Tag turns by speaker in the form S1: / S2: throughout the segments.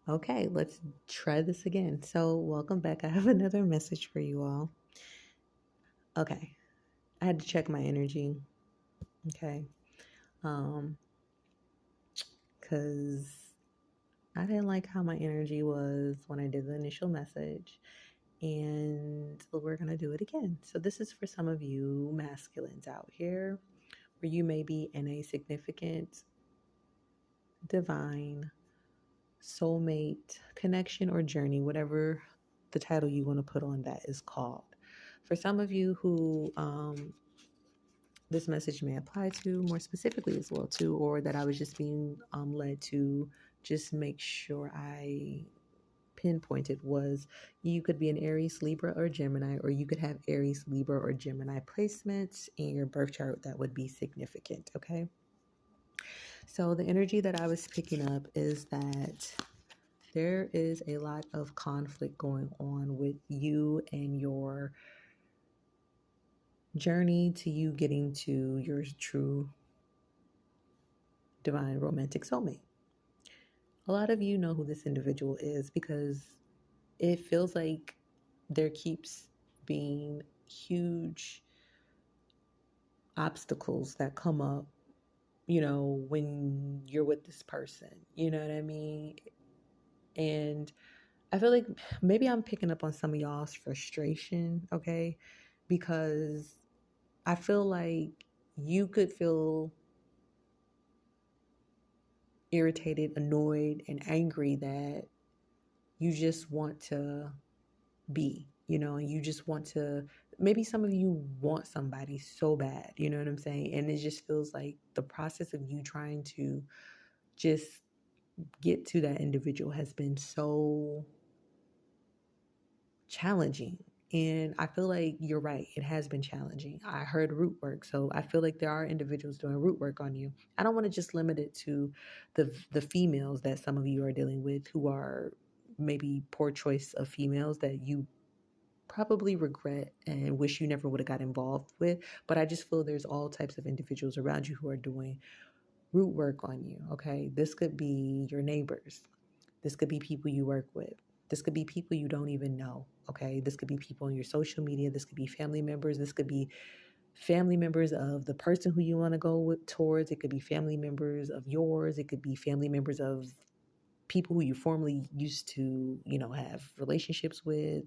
S1: Okay, let's try this again. So, welcome back. I have another message for you all. Okay, I had to check my energy. Okay, um, because I didn't like how my energy was when I did the initial message, and we're gonna do it again. So, this is for some of you masculines out here, where you may be in a significant, divine, soulmate connection or journey, whatever the title you want to put on that is called. For some of you who this message may apply to more specifically as well too, or that I was just being led to just make sure I pinpointed, was you could be an Aries, Libra, or Gemini, or you could have Aries, Libra, or Gemini placements in your birth chart that would be significant. Okay, so the energy that I was picking up is that there is a lot of conflict going on with you and your journey to you getting to your true divine romantic soulmate. A lot of you know who this individual is because it feels like there keeps being huge obstacles that come up, when you're with this person. You know what I mean? And I feel like maybe I'm picking up on some of y'all's frustration, okay? Because I feel like you could feel irritated, annoyed, and angry that you just want to and you just want to, maybe some of you want somebody so bad, you know what I'm saying? And it just feels like the process of you trying to just get to that individual has been so challenging. And I feel like you're right. It has been challenging. I heard root work. So I feel like there are individuals doing root work on you. I don't want to just limit it to the females that some of you are dealing with, who are maybe poor choice of females that you probably regret and wish you never would have got involved with. But I just feel there's all types of individuals around you who are doing root work on you. Okay. This could be your neighbors. This could be people you work with. This could be people you don't even know. Okay. This could be people on your social media. This could be family members. This could be family members of the person who you want to go towards. It could be family members of yours. It could be family members of people who you formerly used to, have relationships with,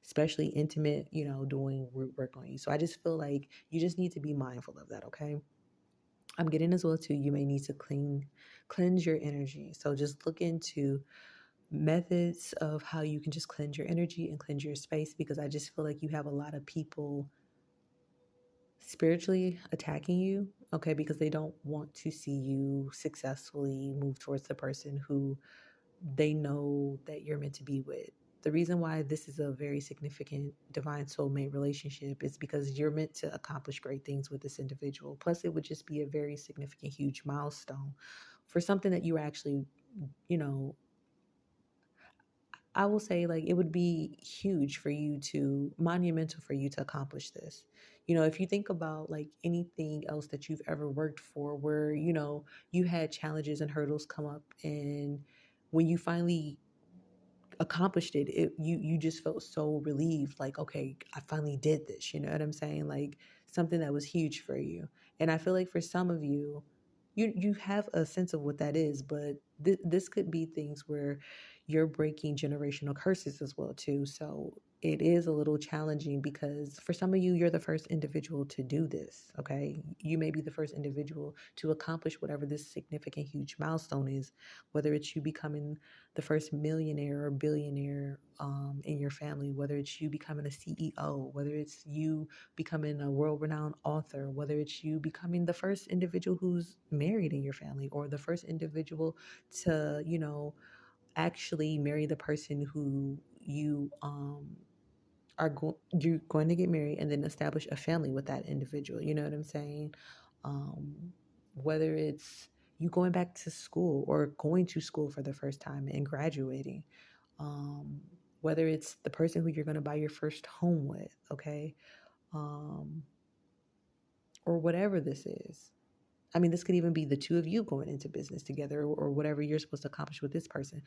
S1: especially intimate, doing root work on you. So I just feel like you just need to be mindful of that. Okay. I'm getting as well too. You may need to cleanse your energy. So just look into methods of how you can just cleanse your energy and cleanse your space, because I just feel like you have a lot of people spiritually attacking you, okay, because they don't want to see you successfully move towards the person who they know that you're meant to be with. The reason why this is a very significant divine soulmate relationship is because you're meant to accomplish great things with this individual. Plus, it would just be a very significant, huge milestone for something that you actually, you know, I will say, like, it would be huge for you to, monumental for you to accomplish this. If you think about like anything else that you've ever worked for, where, you had challenges and hurdles come up, and when you finally accomplished you just felt so relieved, like, okay, I finally did this. You know what I'm saying? Like, something that was huge for you. And I feel like for some of you, you have a sense of what that is, but this could be things where you're breaking generational curses as well too. So it is a little challenging, because for some of you, you're the first individual to do this. Okay, you may be the first individual to accomplish whatever this significant huge milestone is, whether it's you becoming the first millionaire or billionaire in your family, whether it's you becoming a CEO, whether it's you becoming a world-renowned author, whether it's you becoming the first individual who's married in your family, or the first individual to, actually marry the person who you're going to get married and then establish a family with that individual. You know what I'm saying? Um, whether it's you going back to school or going to school for the first time and graduating, um, whether it's the person who you're going to buy your first home with, okay, um, or whatever this is. I mean, this could even be the two of you going into business together, or whatever you're supposed to accomplish with this person.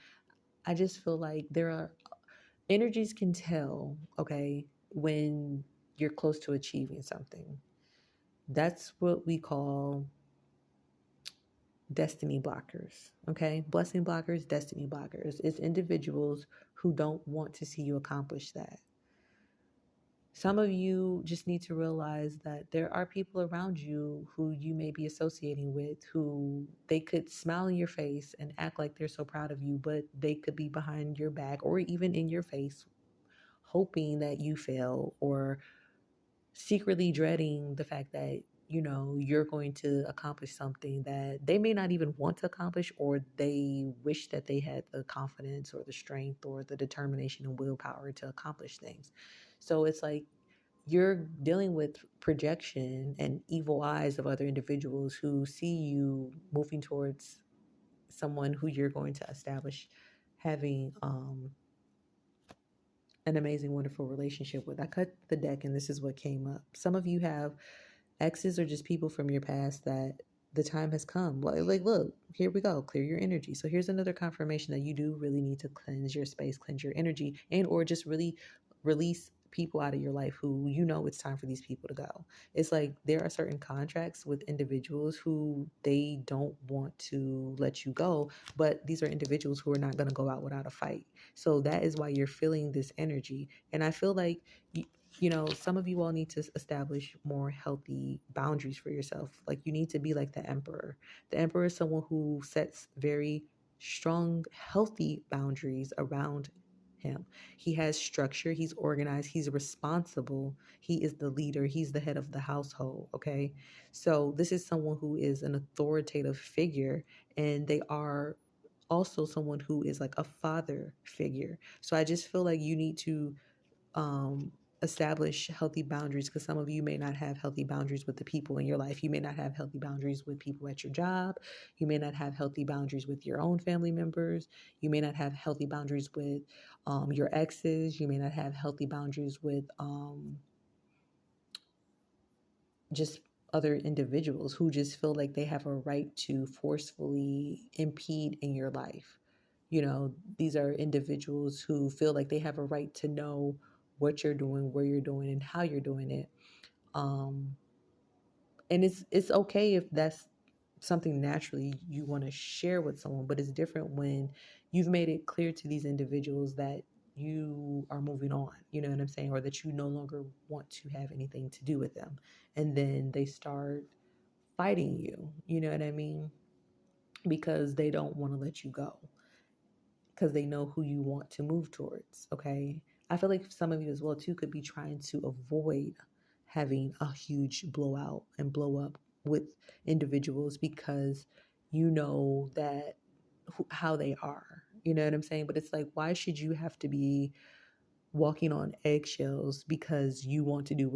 S1: I just feel like there are energies can tell, okay, when you're close to achieving something. That's what we call destiny blockers, okay? Blessing blockers, destiny blockers. It's individuals who don't want to see you accomplish that. Some of you just need to realize that there are people around you who you may be associating with who they could smile in your face and act like they're so proud of you, but they could be behind your back or even in your face, hoping that you fail or secretly dreading the fact that you're going to accomplish something that they may not even want to accomplish, or they wish that they had the confidence or the strength or the determination and willpower to accomplish things. So it's like you're dealing with projection and evil eyes of other individuals who see you moving towards someone who you're going to establish having an amazing, wonderful relationship with. I cut the deck and this is what came up. Some of you have exes or just people from your past that the time has come. Like, look, here we go. Clear your energy. So here's another confirmation that you do really need to cleanse your space, cleanse your energy, and or just really release people out of your life who it's time for these people to go. It's like there are certain contracts with individuals who they don't want to let you go, but these are individuals who are not going to go out without a fight. So that is why you're feeling this energy. And I feel like some of you all need to establish more healthy boundaries for yourself. Like you need to be like the emperor. The emperor is someone who sets very strong, healthy boundaries around him. He has structure, he's organized, he's responsible, he is the leader, he's the head of the household. Okay. So this is someone who is an authoritative figure, and they are also someone who is like a father figure. So I just feel like you need to establish healthy boundaries, because some of you may not have healthy boundaries with the people in your life. You may not have healthy boundaries with people at your job. You may not have healthy boundaries with your own family members. You may not have healthy boundaries with your exes. You may not have healthy boundaries with just other individuals who just feel like they have a right to forcefully impede in your life. These are individuals who feel like they have a right to know what you're doing, where you're doing, and how you're doing it. Um, and it's okay if that's something naturally you want to share with someone, but it's different when you've made it clear to these individuals that you are moving on, you know what I'm saying, or that you no longer want to have anything to do with them, and then they start fighting you, you know what I mean, because they don't want to let you go, because they know who you want to move towards. Okay. I feel like some of you as well too could be trying to avoid having a huge blowout and blow up with individuals because you know that how they are. You know what I'm saying? But it's like, why should you have to be walking on eggshells because you want to do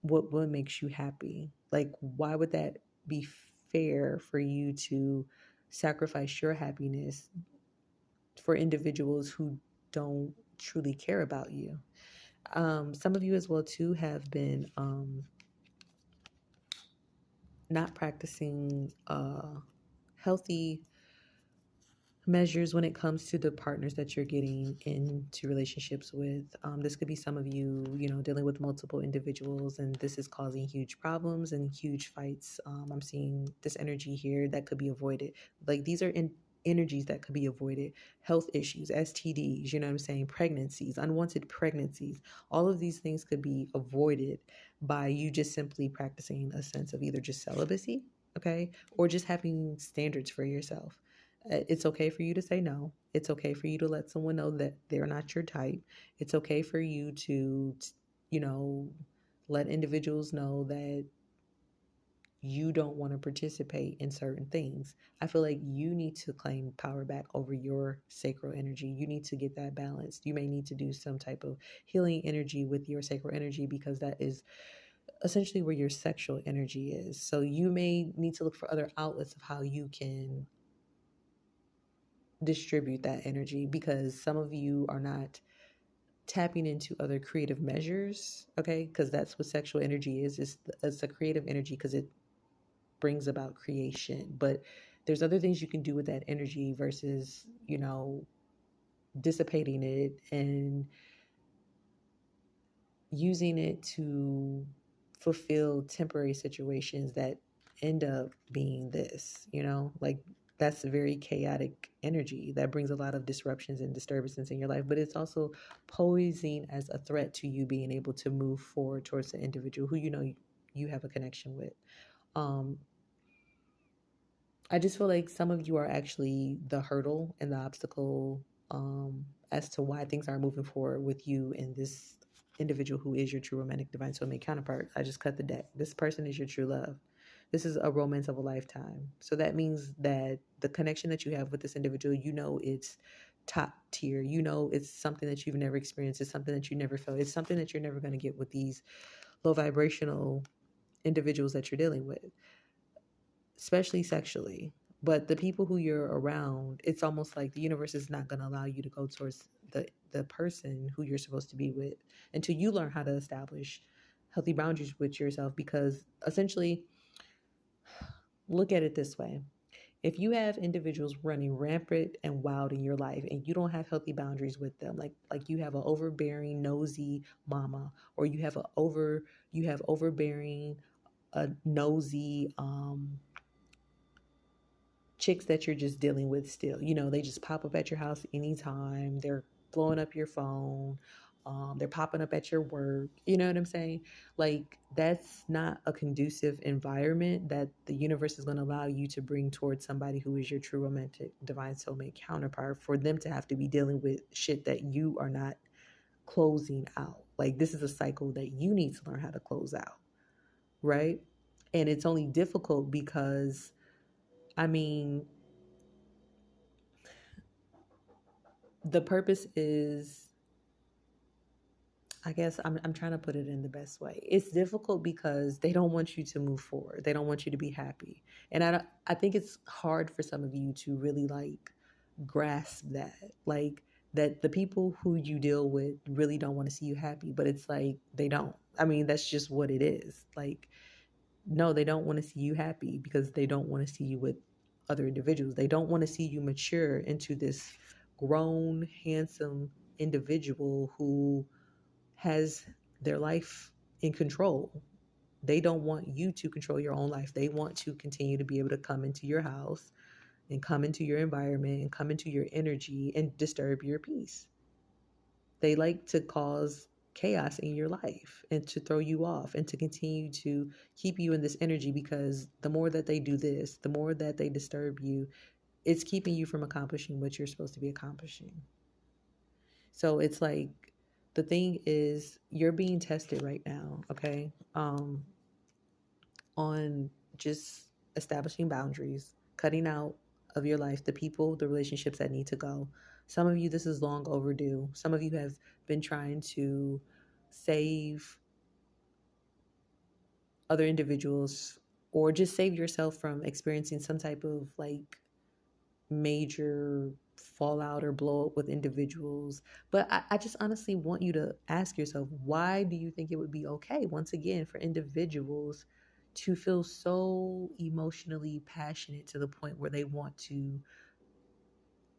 S1: what makes you happy? Like, why would that be fair for you to sacrifice your happiness for individuals who don't truly care about you? Some of you as well too have been not practicing healthy measures when it comes to the partners that you're getting into relationships with. This could be some of you, dealing with multiple individuals, and this is causing huge problems and huge fights. I'm seeing this energy here that could be avoided. Like these are energies that could be avoided. Health issues, STDs, you know what I'm saying? Pregnancies, unwanted pregnancies. All of these things could be avoided by you just simply practicing a sense of either just celibacy, okay, or just having standards for yourself. It's okay for you to say no. It's okay for you to let someone know that they're not your type. It's okay for you to, you know, let individuals know that you don't want to participate in certain things. I feel like you need to claim power back over your sacral energy. You need to get that balanced. You may need to do some type of healing energy with your sacral energy, because that is essentially where your sexual energy is. So you may need to look for other outlets of how you can distribute that energy, because some of you are not tapping into other creative measures, okay, because that's what sexual energy is. It's a creative energy because it brings about creation, but there's other things you can do with that energy versus dissipating it and using it to fulfill temporary situations that end up being this, like that's a very chaotic energy that brings a lot of disruptions and disturbances in your life, but it's also posing as a threat to you being able to move forward towards the individual who you have a connection with. Um, I just feel like some of you are actually the hurdle and the obstacle as to why things aren't moving forward with you and this individual who is your true romantic divine soulmate counterpart. I just cut the deck. This person is your true love. This is a romance of a lifetime. So that means that the connection that you have with this individual, it's top tier. It's something that you've never experienced. It's something that you never felt. It's something that you're never going to get with these low vibrational individuals that you're dealing with, especially sexually. But the people who you're around, it's almost like the universe is not going to allow you to go towards the person who you're supposed to be with until you learn how to establish healthy boundaries with yourself. Because essentially, look at it this way. If you have individuals running rampant and wild in your life and you don't have healthy boundaries with them, like you have an overbearing, nosy mama, or you have overbearing, nosy chicks that you're just dealing with still. They just pop up at your house anytime. They're blowing up your phone. They're popping up at your work. You know what I'm saying? Like, that's not a conducive environment that the universe is going to allow you to bring towards somebody who is your true romantic divine soulmate counterpart, for them to have to be dealing with shit that you are not closing out. Like, this is a cycle that you need to learn how to close out, right? And it's only difficult because, I mean, the purpose is, I guess I'm trying to put it in the best way. It's difficult because they don't want you to move forward. They don't want you to be happy. And I think it's hard for some of you to really like grasp that. Like, that the people who you deal with really don't want to see you happy, but it's like they don't. I mean, that's just what it is. Like, no, they don't want to see you happy because they don't want to see you with other individuals. They don't want to see you mature into this grown, handsome individual who has their life in control. They don't want you to control your own life. They want to continue to be able to come into your house and come into your environment and come into your energy and disturb your peace. They like to cause chaos in your life and to throw you off and to continue to keep you in this energy, because the more that they do this, the more that they disturb you, it's keeping you from accomplishing what you're supposed to be accomplishing. So it's like, the thing is, you're being tested right now, okay? On just establishing boundaries, cutting out of your life the people, the relationships that need to go. Some of you, this is long overdue. Some of you have been trying to save other individuals or just save yourself from experiencing some type of like major fallout or blow up with individuals. But I just honestly want you to ask yourself, why do you think it would be okay, once again, for individuals to feel so emotionally passionate to the point where they want to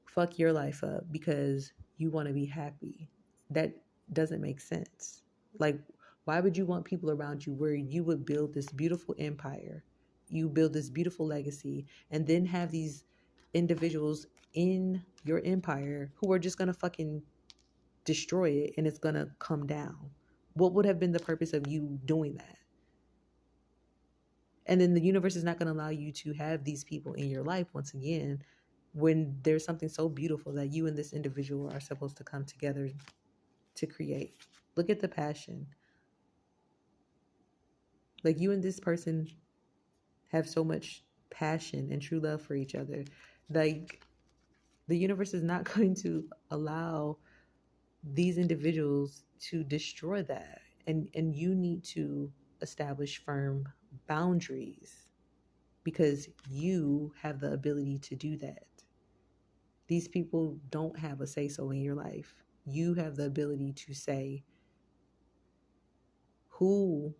S1: fuck your life up because you want to be happy? That doesn't make sense. Like, why would you want people around you where you would build this beautiful empire, you build this beautiful legacy, and then have these individuals in your empire who are just going to fucking destroy it and it's going to come down? What would have been the purpose of you doing that? And then the universe is not going to allow you to have these people in your life once again when there's something so beautiful that you and this individual are supposed to come together to create. Look at the passion. Like, you and this person have so much passion and true love for each other. Like, the universe is not going to allow these individuals to destroy that. And you need to establish firm boundaries because you have the ability to do that. These people don't have a say so in your life. You have the ability to say who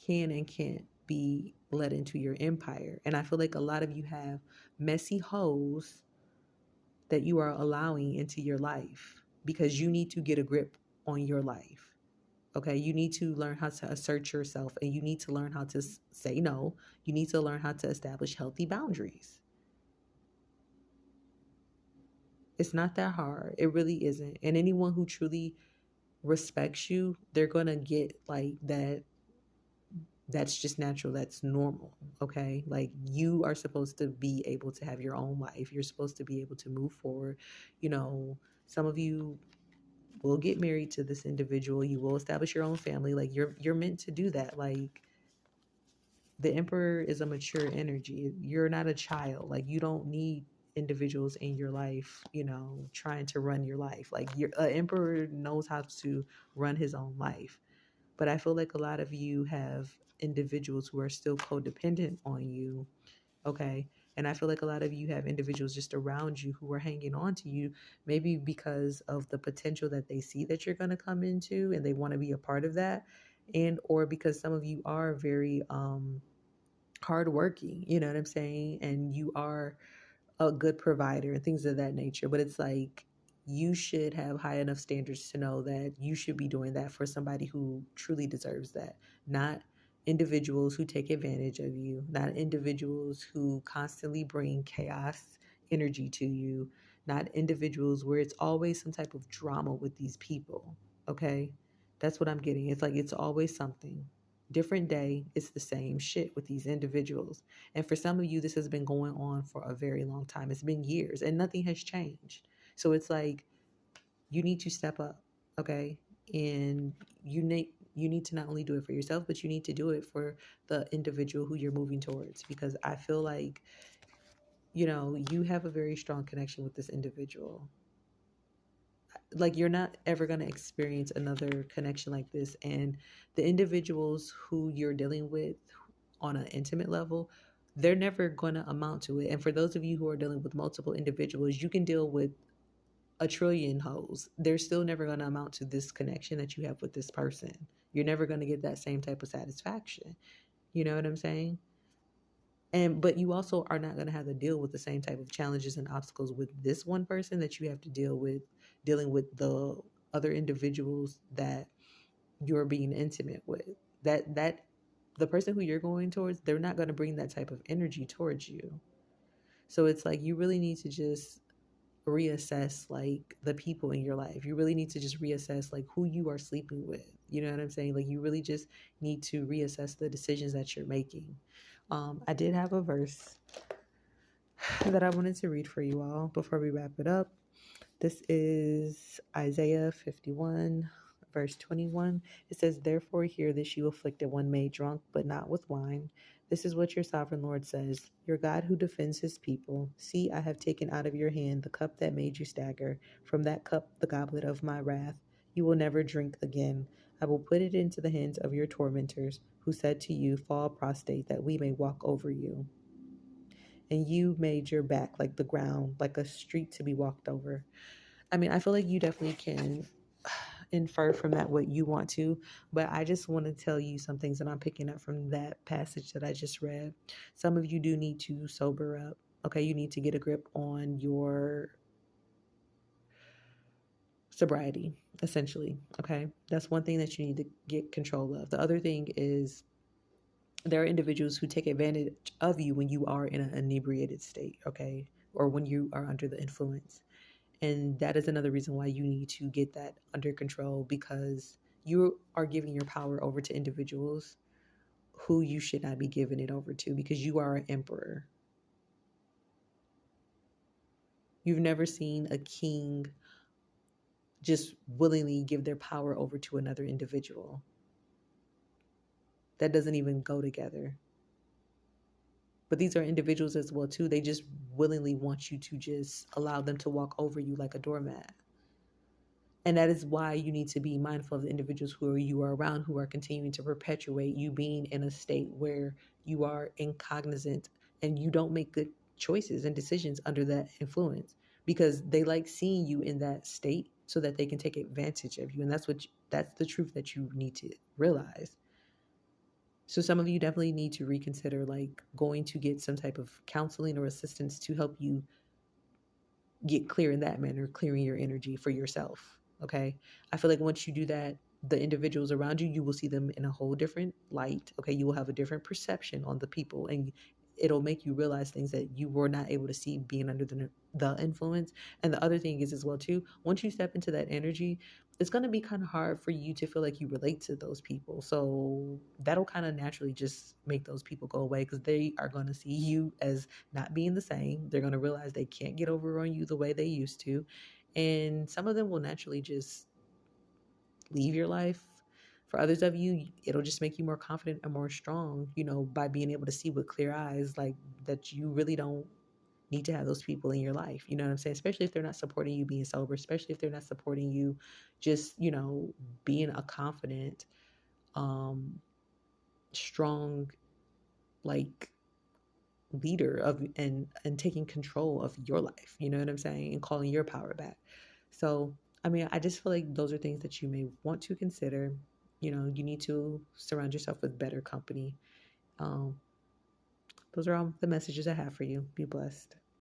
S1: can and can't be let into your empire. And I feel like a lot of you have messy hoes that you are allowing into your life, because you need to get a grip on your life. Okay, you need to learn how to assert yourself, and you need to learn how to say no. You need to learn how to establish healthy boundaries. It's not that hard. It really isn't. And anyone who truly respects you, they're going to get like that. That's just natural. That's normal. Okay. Like, you are supposed to be able to have your own life. You're supposed to be able to move forward. You know, some of you will get married to this individual. You will establish your own family. Like, you're meant to do that. Like, the emperor is a mature energy. You're not a child. Like, you don't need individuals in your life, trying to run your life. Like, an emperor knows how to run his own life. But I feel like a lot of you have individuals who are still codependent on you. Okay. And I feel like a lot of you have individuals just around you who are hanging on to you, maybe because of the potential that they see that you're going to come into and they want to be a part of that. And or because some of you are very hardworking, you know what I'm saying? And you are a good provider and things of that nature. But it's like, you should have high enough standards to know that you should be doing that for somebody who truly deserves that, not individuals who take advantage of you, not individuals who constantly bring chaos energy to you, not individuals where it's always some type of drama with these people. Okay. That's what I'm getting. It's like, it's always something. Different day, it's the same shit with these individuals. And for some of you, this has been going on for a very long time. It's been years and nothing has changed. So it's like, you need to step up, okay? And you need to not only do it for yourself, but you need to do it for the individual who you're moving towards. Because I feel like, you have a very strong connection with this individual. Like, you're not ever going to experience another connection like this. And the individuals who you're dealing with on an intimate level, they're never going to amount to it. And for those of you who are dealing with multiple individuals, you can deal with a trillion hoes. They're still never going to amount to this connection that you have with this person. You're never going to get that same type of satisfaction. You know what I'm saying? And but you also are not going to have to deal with the same type of challenges and obstacles with this one person that you have to deal with dealing with the other individuals that you're being intimate with. That the person who you're going towards, they're not going to bring that type of energy towards you. So it's like, you really need to just reassess like the people in your life. You really need to just reassess like who you are sleeping with. You know what I'm saying? Like, you really just need to reassess the decisions that you're making. I did have a verse that I wanted to read for you all before we wrap it up. This is Isaiah 51, verse 21. It says, "Therefore hear this, you afflicted one made drunk, but not with wine. This is what your sovereign Lord says, your God who defends his people. See, I have taken out of your hand the cup that made you stagger. From that cup, the goblet of my wrath. You will never drink again. I will put it into the hands of your tormentors, who said to you, fall prostrate, that we may walk over you. And you made your back like the ground, like a street to be walked over." I mean, I feel like you definitely can infer from that what you want to, but I just want to tell you some things that I'm picking up from that passage that I just read. Some of you do need to sober up. Okay, you need to get a grip on your sobriety, essentially. Okay, that's one thing that you need to get control of. The other thing is, there are individuals who take advantage of you when you are in an inebriated state, okay, or when you are under the influence. And that is another reason why you need to get that under control, because you are giving your power over to individuals who you should not be giving it over to, because you are an emperor. You've never seen a king just willingly give their power over to another individual. That doesn't even go together. But these are individuals as well too. They just willingly want you to just allow them to walk over you like a doormat. And that is why you need to be mindful of the individuals who you are around, who are continuing to perpetuate you being in a state where you are incognizant and you don't make good choices and decisions under that influence, because they like seeing you in that state so that they can take advantage of you. And that's the truth that you need to realize. So some of you definitely need to reconsider like going to get some type of counseling or assistance to help you get clear in that manner, clearing your energy for yourself. Okay. I feel like once you do that, the individuals around you, you will see them in a whole different light. Okay. You will have a different perception on the people, and it'll make you realize things that you were not able to see being under the influence. And the other thing is as well too, once you step into that energy, it's going to be kind of hard for you to feel like you relate to those people. So that'll kind of naturally just make those people go away, because they are going to see you as not being the same. They're going to realize they can't get over on you the way they used to. And some of them will naturally just leave your life. For others of you, it'll just make you more confident and more strong, by being able to see with clear eyes, like that you really don't need to have those people in your life. You know what I'm saying? Especially if they're not supporting you being sober, especially if they're not supporting you just, being a confident, um, strong, like leader of and taking control of your life. You know what I'm saying? And calling your power back. So, I mean, I just feel like those are things that you may want to consider. You need to surround yourself with better company. Um, those are all the messages I have for you. Be blessed.